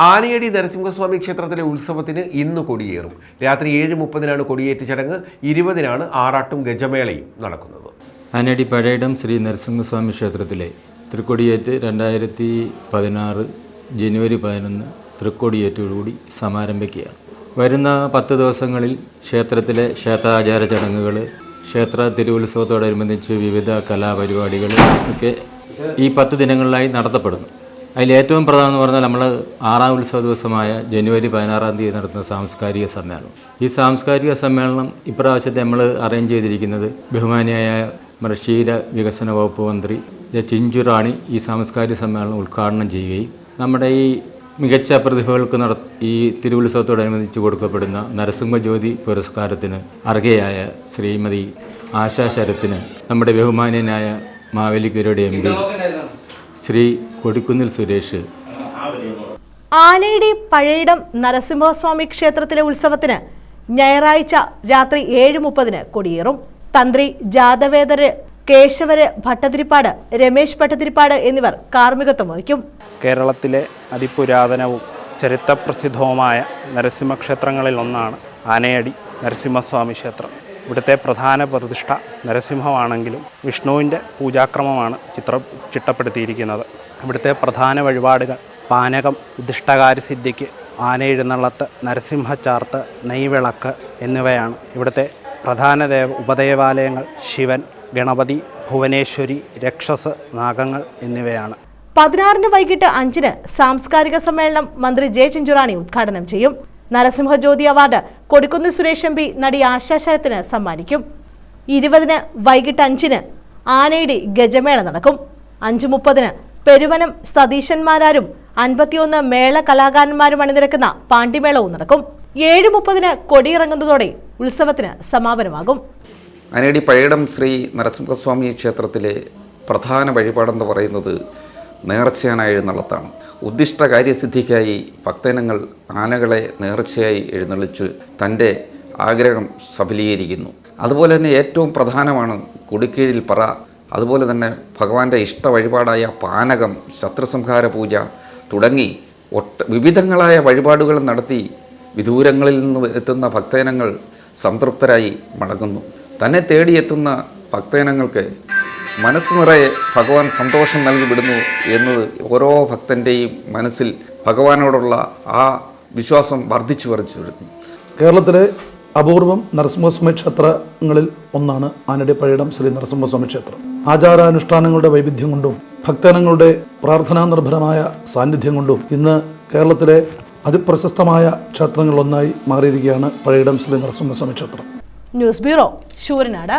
ആനയടി നരസിംഹസ്വാമി ക്ഷേത്രത്തിലെ ഉത്സവത്തിന് ഇന്ന് കൊടിയേറും. രാത്രി 7:30 കൊടിയേറ്റ് ചടങ്ങ്. 20 ആറാട്ടും ഗജമേളയും നടക്കുന്നത്. ആനയടി പഴയിടം ശ്രീ നരസിംഹസ്വാമി ക്ഷേത്രത്തിലെ തൃക്കൊടിയേറ്റ് 2016 ജനുവരി 11 തൃക്കൊടിയേറ്റോടുകൂടി സമാരംഭിക്കുകയാണ്. വരുന്ന 10 ദിവസങ്ങളിൽ ക്ഷേത്രത്തിലെ ക്ഷേത്രാചാര ചടങ്ങുകൾ, ക്ഷേത്ര തിരുവുത്സവത്തോടനുബന്ധിച്ച് വിവിധ കലാപരിപാടികൾ ഒക്കെ ഈ 10 ദിനങ്ങളിലായി നടത്തപ്പെടുന്നു. അതിലേറ്റവും പ്രധാനം എന്ന് പറഞ്ഞാൽ നമ്മൾ 6ാം ഉത്സവ ദിവസമായ ജനുവരി 16 തീയതി നടത്തുന്ന സാംസ്കാരിക സമ്മേളനം. ഈ സാംസ്കാരിക സമ്മേളനം ഇപ്രാവശ്യത്തെ നമ്മൾ അറേഞ്ച് ചെയ്തിരിക്കുന്നത് ബഹുമാനിയായ ക്ഷീര വികസന വകുപ്പ് മന്ത്രി ചിഞ്ചുറാണി ഈ സാംസ്കാരിക സമ്മേളനം ഉദ്ഘാടനം ചെയ്യുകയും നമ്മുടെ ഈ മികച്ച പ്രതിഭകൾക്ക് ഈ തിരുവുത്സവത്തോടനുബന്ധിച്ച് കൊടുക്കപ്പെടുന്ന നരസിംഹജ്യോതി പുരസ്കാരത്തിന് അർഹയായ ശ്രീമതി ആശാ ശരത്തിന് നമ്മുടെ ബഹുമാന്യനായ മാവേലിക്കരയുടെ MP ശ്രീ കൊടിക്കുന്നിൽ സുരേഷ് ആനയടി പഴയിടം നരസിംഹസ്വാമി ക്ഷേത്രത്തിലെ ഉത്സവത്തിന് ഞായറാഴ്ച രാത്രി 7:30 കൊടിയേറും. തന്ത്രി ജാതവേദര്, കേശവര് ഭട്ടതിരിപ്പാട്, രമേശ് ഭട്ടതിരിപ്പാട് എന്നിവർ കാർമ്മികത്വം വഹിക്കും. കേരളത്തിലെ അതിപുരാതനവും ചരിത്രപ്രസിദ്ധവുമായ നരസിംഹക്ഷേത്രങ്ങളിൽ ഒന്നാണ് ആനയടി നരസിംഹസ്വാമി ക്ഷേത്രം. ഇവിടുത്തെ പ്രധാന പ്രതിഷ്ഠ നരസിംഹമാണെങ്കിലും വിഷ്ണുവിൻ്റെ പൂജാക്രമമാണ് ചിട്ടപ്പെടുത്തിയിരിക്കുന്നത്. ഇവിടുത്തെ പ്രധാന വഴിപാടുകൾ പാനകം, ഉദ്ദിഷ്ടകാര്യസിദ്ധിക്ക്, ആനയെഴുന്നള്ളത്ത്, നരസിംഹച്ചാർത്ത്, നെയ്വിളക്ക് എന്നിവയാണ്. ഇവിടുത്തെ പ്രധാന ഉപദേവാലയങ്ങൾ ശിവൻ, ഗണപതി, ഭുവനേശ്വരി, രക്ഷസ്, നാഗങ്ങൾ എന്നിവയാണ്. 16 വൈകിട്ട് 5 സാംസ്കാരിക സമ്മേളനം മന്ത്രി ചിഞ്ചുറാണി ഉദ്ഘാടനം ചെയ്യും. നരസിംഹജ്യോതി അവാർഡ് കൊടിക്കുന്നിൽ സുരേഷ് MP നടി ആശാ ശരത്തിന് സമ്മാനിക്കും. 20 വൈകിട്ട് 5 ആനയടി ഗജമേള നടക്കും. 5:30 പെരുവനം സതീശന്മാരും 51 മേള കലാകാരന്മാരും അണിനിരക്കുന്ന പാണ്ടിമേളവും നടക്കും. 7:30 കൊടിയിറങ്ങുന്നതോടെ ഉത്സവത്തിന് സമാപനമാകും. ആനയടി പഴയിടം ശ്രീ നരസിംഹസ്വാമി ക്ഷേത്രത്തിലെ പ്രധാന വഴിപാടെന്ന് പറയുന്നത് നേർച്ചയാന എഴുന്നള്ളത്താണ്. ഉദ്ദിഷ്ട കാര്യസിദ്ധിക്കായി ഭക്തജനങ്ങൾ ആനകളെ നേർച്ചയായി എഴുന്നള്ളിച്ച് തൻ്റെ ആഗ്രഹം സഫലീകരിക്കുന്നു. അതുപോലെ തന്നെ ഏറ്റവും പ്രധാനമാണ് കൊടിക്കീഴിൽ പറ. അതുപോലെ തന്നെ ഭഗവാന്റെ ഇഷ്ട വഴിപാടായ പാനകം, ശത്രുസംഹാര പൂജ തുടങ്ങി വിവിധങ്ങളായ വഴിപാടുകൾ നടത്തി വിദൂരങ്ങളിൽ നിന്ന് എത്തുന്ന ഭക്തജനങ്ങൾ സംതൃപ്തരായി മടങ്ങുന്നു. തന്നെ തേടിയെത്തുന്ന ഭക്തജനങ്ങൾക്ക് മനസ്സ് നിറയെ ഭഗവാൻ സന്തോഷം നൽകി വിടുന്നു എന്നത് ഓരോ ഭക്തൻ്റെയും മനസ്സിൽ ഭഗവാനോടുള്ള ആ വിശ്വാസം വർദ്ധിച്ചു വരുന്നു. കേരളത്തിലെ അപൂർവം നരസിംഹസ്വാമി ക്ഷേത്രങ്ങളിൽ ഒന്നാണ് ആനയടി പഴയിടം ശ്രീ നരസിംഹസ്വാമി ക്ഷേത്രം. ആചാരാനുഷ്ഠാനങ്ങളുടെ വൈവിധ്യം കൊണ്ടും ഭക്തജനങ്ങളുടെ പ്രാർത്ഥനാ നിർഭരമായ സാന്നിധ്യം കൊണ്ടും ഇന്ന് കേരളത്തിലെ അതിപ്രശസ്തമായ ക്ഷേത്രങ്ങളിലൊന്നായി മാറിയിരിക്കുകയാണ് പഴയിടം ശ്രീ നരസിംഹസ്വാമി ക്ഷേത്രം. News bureau, Sooranad.